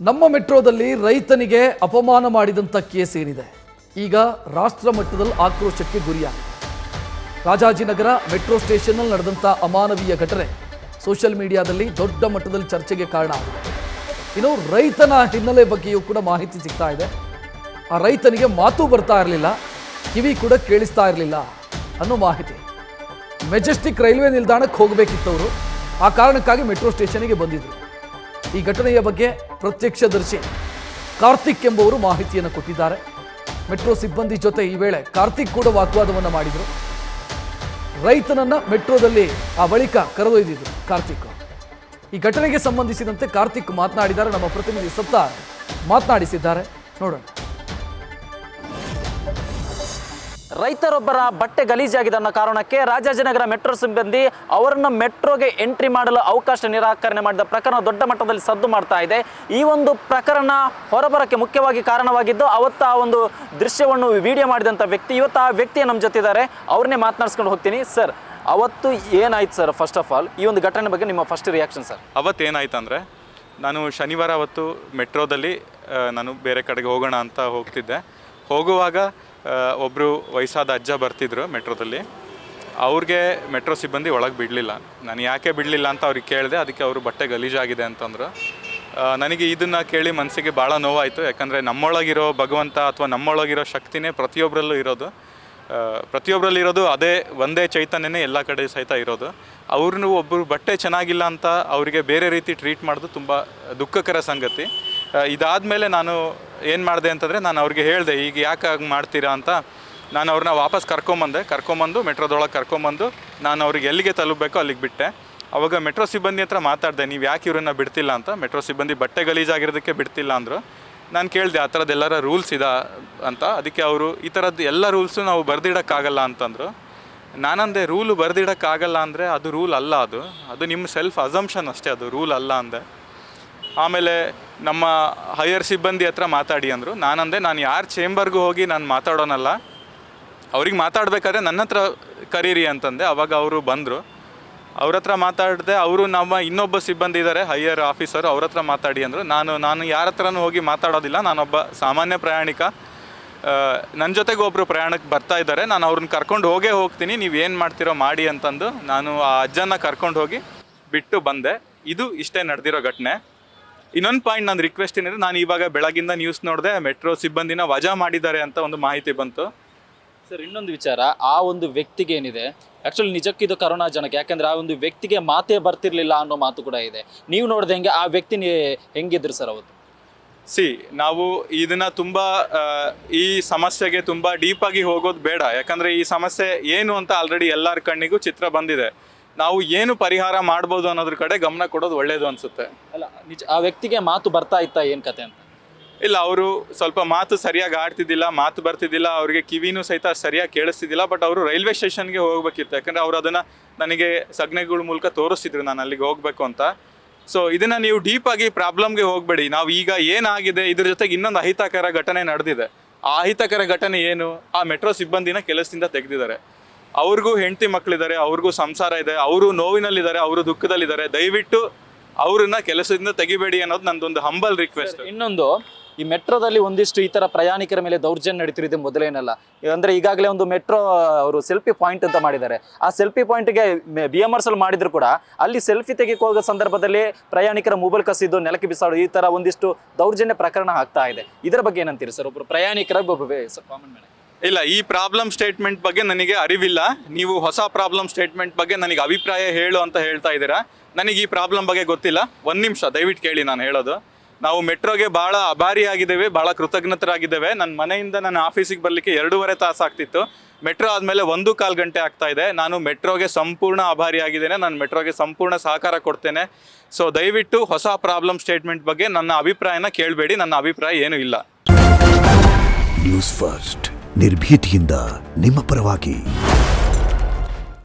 ನಮ್ಮ ಮೆಟ್ರೋದಲ್ಲಿ ರೈತನಿಗೆ ಅಪಮಾನ ಮಾಡಿದಂಥ ಕೇಸ್ ಏನಿದೆ ಈಗ ರಾಷ್ಟ್ರ ಮಟ್ಟದಲ್ಲಿ ಆಕ್ರೋಶಕ್ಕೆ ಗುರಿಯಾಗಿದೆ. ರಾಜಾಜಿನಗರ ಮೆಟ್ರೋ ಸ್ಟೇಷನ್ನಲ್ಲಿ ನಡೆದಂಥ ಅಮಾನವೀಯ ಘಟನೆ ಸೋಷಿಯಲ್ ಮೀಡಿಯಾದಲ್ಲಿ ದೊಡ್ಡ ಮಟ್ಟದಲ್ಲಿ ಚರ್ಚೆಗೆ ಕಾರಣ ಆಗಿದೆ. ಇನ್ನು ರೈತನ ಹಿನ್ನೆಲೆ ಬಗ್ಗೆಯೂ ಕೂಡ ಮಾಹಿತಿ ಸಿಗ್ತಾ ಇದೆ. ಆ ರೈತನಿಗೆ ಮಾತು ಬರ್ತಾ ಇರಲಿಲ್ಲ, ಕಿವಿ ಕೂಡ ಕೇಳಿಸ್ತಾ ಇರಲಿಲ್ಲ ಅನ್ನೋ ಮಾಹಿತಿ. ಮೆಜೆಸ್ಟಿಕ್ ರೈಲ್ವೆ ನಿಲ್ದಾಣಕ್ಕೆ ಹೋಗಬೇಕಿತ್ತು ಅವರು, ಆ ಕಾರಣಕ್ಕಾಗಿ ಮೆಟ್ರೋ ಸ್ಟೇಷನ್ಗೆ ಬಂದಿದ್ರು. ಈ ಘಟನೆಯ ಬಗ್ಗೆ ಪ್ರತ್ಯಕ್ಷದರ್ಶಿ ಕಾರ್ತಿಕ್ ಎಂಬುವರು ಮಾಹಿತಿಯನ್ನು ಕೊಟ್ಟಿದ್ದಾರೆ. ಮೆಟ್ರೋ ಸಿಬ್ಬಂದಿ ಜೊತೆ ಈ ವೇಳೆ ಕಾರ್ತಿಕ್ ಕೂಡ ವಾಗ್ವಾದವನ್ನು ಮಾಡಿದರು. ರೈತನನ್ನ ಮೆಟ್ರೋದಲ್ಲಿ ಆ ಬಳಿಕ ಕರೆದೊಯ್ದಿದ್ರು ಕಾರ್ತಿಕ್. ಈ ಘಟನೆಗೆ ಸಂಬಂಧಿಸಿದಂತೆ ಕಾರ್ತಿಕ್ ಮಾತನಾಡಿದ್ದಾರೆ. ನಮ್ಮ ಪ್ರತಿನಿಧಿ ಸತ್ತಾರ್ ಮಾತನಾಡಿಸಿದ್ದಾರೆ, ನೋಡೋಣ. ರೈತರೊಬ್ಬರ ಬಟ್ಟೆ ಗಲೀಜಾಗಿದೆ ಅನ್ನೋ ಕಾರಣಕ್ಕೆ ರಾಜಾಜಿನಗರ ಮೆಟ್ರೋ ಸಿಬ್ಬಂದಿ ಅವರನ್ನು ಮೆಟ್ರೋಗೆ ಎಂಟ್ರಿ ಮಾಡಲು ಅವಕಾಶ ನಿರಾಕರಣೆ ಮಾಡಿದ ಪ್ರಕರಣ ದೊಡ್ಡ ಮಟ್ಟದಲ್ಲಿ ಸದ್ದು ಮಾಡ್ತಾ ಇದೆ. ಈ ಒಂದು ಪ್ರಕರಣ ಹೊರಬರಕ್ಕೆ ಮುಖ್ಯವಾಗಿ ಕಾರಣವಾಗಿದ್ದು ಅವತ್ತು ಆ ಒಂದು ದೃಶ್ಯವನ್ನು ವಿಡಿಯೋ ಮಾಡಿದಂಥ ವ್ಯಕ್ತಿ, ಇವತ್ತು ಆ ವ್ಯಕ್ತಿ ನಮ್ಮ ಜೊತೆ ಇದ್ದಾರೆ. ಅವ್ರನ್ನೇ ಮಾತನಾಡಿಸ್ಕೊಂಡು ಹೋಗ್ತೀನಿ. ಸರ್, ಅವತ್ತು ಏನಾಯ್ತು ಸರ್? ಫಸ್ಟ್ ಆಫ್ ಆಲ್ ಈ ಒಂದು ಘಟನೆ ಬಗ್ಗೆ ನಿಮ್ಮ ಫಸ್ಟ್ ರಿಯಾಕ್ಷನ್ ಸರ್. ಅವತ್ತು ಏನಾಯ್ತು ಅಂದರೆ, ನಾನು ಶನಿವಾರ ಅವತ್ತು ಮೆಟ್ರೋದಲ್ಲಿ ನಾನು ಬೇರೆ ಕಡೆಗೆ ಹೋಗೋಣ ಅಂತ ಹೋಗ್ತಿದ್ದೆ. ಹೋಗುವಾಗ ಒಬ್ಬರು ವಯಸ್ಸಾದ ಅಜ್ಜ ಬರ್ತಿದ್ರು ಮೆಟ್ರೋದಲ್ಲಿ. ಅವ್ರಿಗೆ ಮೆಟ್ರೋ ಸಿಬ್ಬಂದಿ ಒಳಗೆ ಬಿಡಲಿಲ್ಲ. ನಾನು ಯಾಕೆ ಬಿಡಲಿಲ್ಲ ಅಂತ ಅವ್ರಿಗೆ ಕೇಳಿದೆ. ಅದಕ್ಕೆ ಅವರು ಬಟ್ಟೆ ಗಲೀಜಾಗಿದೆ ಅಂತಂದರು. ನನಗೆ ಇದನ್ನು ಕೇಳಿ ಮನಸ್ಸಿಗೆ ಭಾಳ ನೋವಾಯಿತು. ಯಾಕಂದರೆ ನಮ್ಮೊಳಗಿರೋ ಭಗವಂತ ಅಥವಾ ನಮ್ಮೊಳಗಿರೋ ಶಕ್ತಿನೇ ಪ್ರತಿಯೊಬ್ಬರಲ್ಲಿರೋದು ಅದೇ ಒಂದೇ ಚೈತನ್ಯನೇ ಎಲ್ಲ ಕಡೆ ಸಹಿತ ಇರೋದು. ಅವ್ರನ್ನೂ ಒಬ್ಬರು ಬಟ್ಟೆ ಚೆನ್ನಾಗಿಲ್ಲ ಅಂತ ಅವರಿಗೆ ಬೇರೆ ರೀತಿ ಟ್ರೀಟ್ ಮಾಡೋದು ತುಂಬ ದುಃಖಕರ ಸಂಗತಿ. ಇದಾದಮೇಲೆ ನಾನು ಏನು ಮಾಡಿದೆ ಅಂತಂದರೆ, ನಾನು ಅವ್ರಿಗೆ ಹೇಳಿದೆ, ಈಗ ಯಾಕೆ ಹಾಗೆ ಮಾಡ್ತೀರಾ ಅಂತ. ನಾನು ಅವ್ರನ್ನ ವಾಪಸ್ ಕರ್ಕೊಂಬಂದು ಮೆಟ್ರೋದೊಳಗೆ ಕರ್ಕೊಂಬಂದು ನಾನು ಅವ್ರಿಗೆ ಎಲ್ಲಿಗೆ ತಲುಪಬೇಕೋ ಅಲ್ಲಿಗೆ ಬಿಟ್ಟೆ. ಅವಾಗ ಮೆಟ್ರೋ ಸಿಬ್ಬಂದಿ ಹತ್ರ ಮಾತಾಡಿದೆ, ನೀವು ಯಾಕೆ ಇವ್ರನ್ನ ಬಿಡ್ತಿಲ್ಲ ಅಂತ. ಮೆಟ್ರೋ ಸಿಬ್ಬಂದಿ ಬಟ್ಟೆ ಗಲೀಜಾಗಿರೋದಕ್ಕೆ ಬಿಡ್ತಿಲ್ಲ ಅಂದರು. ನಾನು ಕೇಳಿದೆ, ಆ ಥರದ್ದು ಎಲ್ಲರ ರೂಲ್ಸ್ ಇದೆ ಅಂತ. ಅದಕ್ಕೆ ಅವರು ಈ ಥರದ್ದು ಎಲ್ಲ ರೂಲ್ಸು ನಾವು ಬರೆದಿಡೋಕ್ಕಾಗಲ್ಲ ಅಂತಂದರು. ನಾನಂದೆ, ರೂಲು ಬರೆದಿಡೋಕ್ಕಾಗಲ್ಲ ಅಂದರೆ ಅದು ರೂಲ್ ಅಲ್ಲ, ಅದು ನಿಮ್ಮ ಸೆಲ್ಫ್ ಅಸಂಪ್ಷನ್ ಅಷ್ಟೇ, ಅದು ರೂಲ್ ಅಲ್ಲ ಅಂದೆ. ಆಮೇಲೆ ನಮ್ಮ ಹೈಯರ್ ಸಿಬ್ಬಂದಿ ಹತ್ರ ಮಾತಾಡಿ ಅಂದರು. ನಾನಂದೆ, ನಾನು ಯಾರ ಚೇಂಬರ್ಗೂ ಹೋಗಿ ನಾನು ಮಾತಾಡೋನಲ್ಲ, ಅವ್ರಿಗೆ ಮಾತಾಡಬೇಕಾದ್ರೆ ನನ್ನ ಹತ್ರ ಕರೀರಿ ಅಂತಂದೆ. ಅವಾಗ ಅವರು ಬಂದರು. ಅವ್ರ ಹತ್ರ ಮಾತಾಡಿದೆ. ಅವರು ನಮ್ಮ ಇನ್ನೊಬ್ಬ ಸಿಬ್ಬಂದಿ ಇದ್ದಾರೆ, ಹೈಯರ್ ಆಫೀಸರು, ಅವ್ರ ಹತ್ರ ಮಾತಾಡಿ ಅಂದರು. ನಾನು ಯಾರ ಹತ್ರನೂ ಹೋಗಿ ಮಾತಾಡೋದಿಲ್ಲ, ನಾನೊಬ್ಬ ಸಾಮಾನ್ಯ ಪ್ರಯಾಣಿಕ. ನನ್ನ ಜೊತೆಗೆ ಒಬ್ಬರು ಪ್ರಯಾಣಕ್ಕೆ ಬರ್ತಾ ಇದ್ದಾರೆ, ನಾನು ಅವ್ರನ್ನ ಕರ್ಕೊಂಡು ಹೋಗ್ತೀನಿ, ನೀವು ಏನು ಮಾಡ್ತೀರೋ ಮಾಡಿ ಅಂತಂದು ನಾನು ಆ ಅಜ್ಜನ ಕರ್ಕೊಂಡು ಹೋಗಿ ಬಿಟ್ಟು ಬಂದೆ. ಇದು ಇಷ್ಟೇ ನಡೆದಿರೋ ಘಟನೆ. ಇನ್ನೊಂದು ಪಾಯಿಂಟ್ ನನ್ನ ರಿಕ್ವೆಸ್ಟ್ ಏನಿದೆ, ನಾನು ಇವಾಗ ಬೆಳಗಿಂದ ನ್ಯೂಸ್ ನೋಡಿದೆ, ಮೆಟ್ರೋ ಸಿಬ್ಬಂದಿನ ವಜಾ ಮಾಡಿದ್ದಾರೆ ಅಂತ ಒಂದು ಮಾಹಿತಿ ಬಂತು. ಸರ್, ಇನ್ನೊಂದು ವಿಚಾರ, ಆ ಒಂದು ವ್ಯಕ್ತಿಗೆ ಏನಿದೆ, ಆ್ಯಕ್ಚುಲಿ ನಿಜಕ್ಕಿದು ಕರುಣಾಜನಕ. ಯಾಕೆಂದರೆ ಆ ಒಂದು ವ್ಯಕ್ತಿಗೆ ಮಾತೇ ಬರ್ತಿರ್ಲಿಲ್ಲ ಅನ್ನೋ ಮಾತು ಕೂಡ ಇದೆ. ನೀವು ನೋಡ್ದಂಗೆ ಆ ವ್ಯಕ್ತಿ ಹೆಂಗಿದ್ರು ಸರ್ ಅವತ್ತು? ನಾವು ಇದನ್ನು ತುಂಬ ಈ ಸಮಸ್ಯೆಗೆ ತುಂಬ ಡೀಪಾಗಿ ಹೋಗೋದು ಬೇಡ. ಯಾಕಂದರೆ ಈ ಸಮಸ್ಯೆ ಏನು ಅಂತ ಆಲ್ರೆಡಿ ಎಲ್ಲರ ಕಣ್ಣಿಗೂ ಚಿತ್ರ ಬಂದಿದೆ. ನಾವು ಏನು ಪರಿಹಾರ ಮಾಡ್ಬೋದು ಅನ್ನೋದ್ರ ಕಡೆ ಗಮನ ಕೊಡೋದು ಒಳ್ಳೆಯದು ಅನಿಸುತ್ತೆ. ಅಲ್ಲ, ನಿಜ ಆ ವ್ಯಕ್ತಿಗೆ ಮಾತು ಬರ್ತಾ ಇತ್ತಾ, ಏನು ಕತೆ ಅಂತ? ಇಲ್ಲ, ಅವರು ಸ್ವಲ್ಪ ಮಾತು ಸರಿಯಾಗಿ ಆಡ್ತಿದ್ದಿಲ್ಲ, ಮಾತು ಬರ್ತಿದ್ದಿಲ್ಲ, ಅವ್ರಿಗೆ ಕಿವಿನೂ ಸಹಿತ ಸರಿಯಾಗಿ ಕೇಳಿಸ್ತಿದ್ದಿಲ್ಲ. ಬಟ್ ಅವರು ರೈಲ್ವೆ ಸ್ಟೇಷನ್ಗೆ ಹೋಗ್ಬೇಕಿತ್ತು. ಯಾಕಂದರೆ ಅವರು ಅದನ್ನು ನನಗೆ ಸಗಣಿಗಳ ಮೂಲಕ ತೋರಿಸ್ತಿದ್ರು ನಾನು ಅಲ್ಲಿಗೆ ಹೋಗಬೇಕು ಅಂತ. ಸೊ ಇದನ್ನು ನೀವು ಡೀಪಾಗಿ ಪ್ರಾಬ್ಲಮ್ಗೆ ಹೋಗಬೇಡಿ. ನಾವು ಈಗ ಏನಾಗಿದೆ, ಇದ್ರ ಜೊತೆಗೆ ಇನ್ನೊಂದು ಅಹಿತಕರ ಘಟನೆ ನಡೆದಿದೆ. ಆ ಅಹಿತಕರ ಘಟನೆ ಏನು? ಆ ಮೆಟ್ರೋ ಸಿಬ್ಬಂದಿನ ಕೆಲಸದಿಂದ ತೆಗೆದಿದ್ದಾರೆ. ಅವ್ರಿಗೂ ಹೆಂಡತಿ ಮಕ್ಕಳಿದ್ದಾರೆ, ಅವ್ರಿಗೂ ಸಂಸಾರ ಇದೆ, ಅವರು ನೋವಿನಲ್ಲಿದ್ದಾರೆ, ಅವರು ದುಃಖದಲ್ಲಿದ್ದಾರೆ. ದಯವಿಟ್ಟು ಅವ್ರನ್ನ ಕೆಲಸದಿಂದ ತೆಗಿಬೇಡಿ ಅನ್ನೋದು ನಂದೊಂದು ಹಂಬಲ್ ರಿಕ್ವೆಸ್ಟ್. ಇನ್ನೊಂದು, ಈ ಮೆಟ್ರೋದಲ್ಲಿ ಒಂದಿಷ್ಟು ಈ ಥರ ಪ್ರಯಾಣಿಕರ ಮೇಲೆ ದೌರ್ಜನ್ಯ ನಡೀತಿರೋದು ಮೊದಲೇನಲ್ಲ. ಅಂದರೆ ಈಗಾಗಲೇ ಒಂದು ಮೆಟ್ರೋ ಅವರು ಸೆಲ್ಫಿ ಪಾಯಿಂಟ್ ಅಂತ ಮಾಡಿದ್ದಾರೆ. ಆ ಸೆಲ್ಫಿ ಪಾಯಿಂಟ್ಗೆ BMRS ಅಲ್ಲಿ ಮಾಡಿದ್ರು ಕೂಡ ಅಲ್ಲಿ ಸೆಲ್ಫಿ ತೆಗೆಕ್ಕೆ ಹೋಗೋ ಸಂದರ್ಭದಲ್ಲಿ ಪ್ರಯಾಣಿಕರ ಮೊಬೈಲ್ ಕಸಿದ್ದು ನೆಲಕ್ಕೆ ಬಿಸಾಡೋದು, ಈ ಥರ ಒಂದಿಷ್ಟು ದೌರ್ಜನ್ಯ ಪ್ರಕರಣ ಆಗ್ತಾ ಇದೆ. ಇದರ ಬಗ್ಗೆ ಏನಂತೀರಿ ಸರ್? ಒಬ್ಬರು ಪ್ರಯಾಣಿಕರ ಕಾಮನ್ ಮ್ಯಾನ್. ಇಲ್ಲ, ಈ ಪ್ರಾಬ್ಲಮ್ ಸ್ಟೇಟ್ಮೆಂಟ್ ಬಗ್ಗೆ ನನಗೆ ಅರಿವಿಲ್ಲ. ನೀವು ಹೊಸ ಪ್ರಾಬ್ಲಮ್ ಸ್ಟೇಟ್ಮೆಂಟ್ ಬಗ್ಗೆ ನನಗೆ ಅಭಿಪ್ರಾಯ ಹೇಳು ಅಂತ ಹೇಳ್ತಾ ಇದ್ದೀರಾ. ನನಗೆ ಈ ಪ್ರಾಬ್ಲಮ್ ಬಗ್ಗೆ ಗೊತ್ತಿಲ್ಲ. ಒಂದು ನಿಮಿಷ ದಯವಿಟ್ಟು ಕೇಳಿ ನಾನು ಹೇಳೋದು. ನಾವು ಮೆಟ್ರೋಗೆ ಭಾಳ ಆಭಾರಿಯಾಗಿದ್ದೇವೆ, ಭಾಳ ಕೃತಜ್ಞತರಾಗಿದ್ದೇವೆ. ನನ್ನ ಮನೆಯಿಂದ ನನ್ನ ಆಫೀಸಿಗೆ ಬರಲಿಕ್ಕೆ 2.5 ತಾಸು ಆಗ್ತಿತ್ತು. ಮೆಟ್ರೋ ಆದಮೇಲೆ 1-1/4 ಗಂಟೆ ಆಗ್ತಾ ಇದೆ. ನಾನು ಮೆಟ್ರೋಗೆ ಸಂಪೂರ್ಣ ಆಭಾರಿಯಾಗಿದ್ದೇನೆ. ನಾನು ಮೆಟ್ರೋಗೆ ಸಂಪೂರ್ಣ ಸಹಕಾರ ಕೊಡ್ತೇನೆ. ಸೊ ದಯವಿಟ್ಟು ಹೊಸ ಪ್ರಾಬ್ಲಮ್ ಸ್ಟೇಟ್ಮೆಂಟ್ ಬಗ್ಗೆ ನನ್ನ ಅಭಿಪ್ರಾಯನ ಕೇಳಬೇಡಿ. ನನ್ನ ಅಭಿಪ್ರಾಯ ಏನೂ ಇಲ್ಲ. ನ್ಯೂಸ್ ಫಸ್ಟ್, ನಿರ್ಭೀತಿಯಿಂದ ನಿಮ್ಮ ಪರವಾಗಿ.